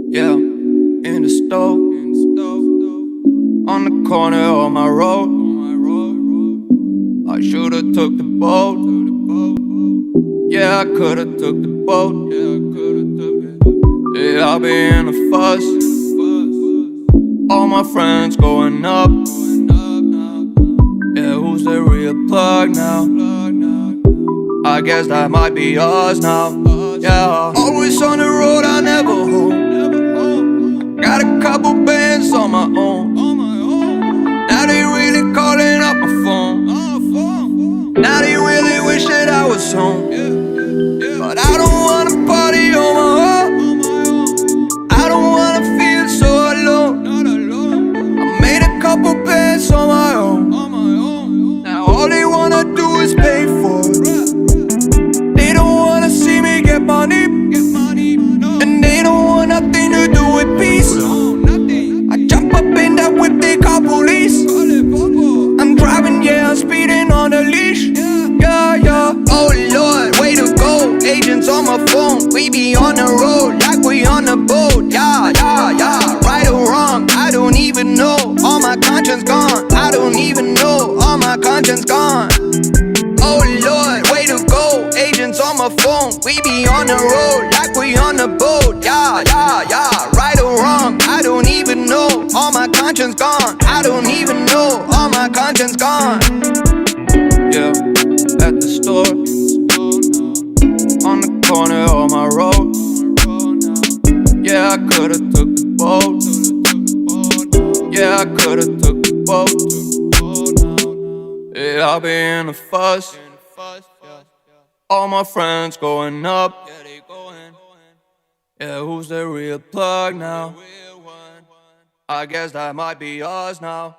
Yeah, in the stove, on the corner of my road. I should've took the boat. Yeah, I could've took the boat. Yeah, I'll be in a fuss. All my friends going up. Yeah, who's the real plug now? I guess that might be us now. Yeah, always on the road, I never home. Got a couple bands on my own. Now they really calling up my phone. Now they really wish that I was home. But I don't wanna party on my own. I don't wanna feel so alone. I made a couple bands on my own. Now all they wanna do is pay for it. They don't wanna see me get money, and they don't want nothing to do with peace. I jump up in that whip, they call police. I'm driving, yeah, I'm speeding on the leash. Yeah, yeah. Oh Lord, way to go. Agents on my phone, we be on the road like we on the boat. Yeah, yeah, yeah. Right or wrong, I don't even know. All my conscience gone. I don't even know. All my conscience gone. Oh Lord, way to go. Agents on my phone, we be on the road like we on the boat. Yeah, yeah, yeah. Right or wrong, I don't even know. All my conscience gone. I don't even know. All my conscience gone. Yeah, at the store, on the corner of my road. Yeah, I could've took the boat. Yeah, I could've took the boat. Yeah, I'll be in a fuss. All my friends going up. Yeah, who's the real plug now? I guess that might be us now.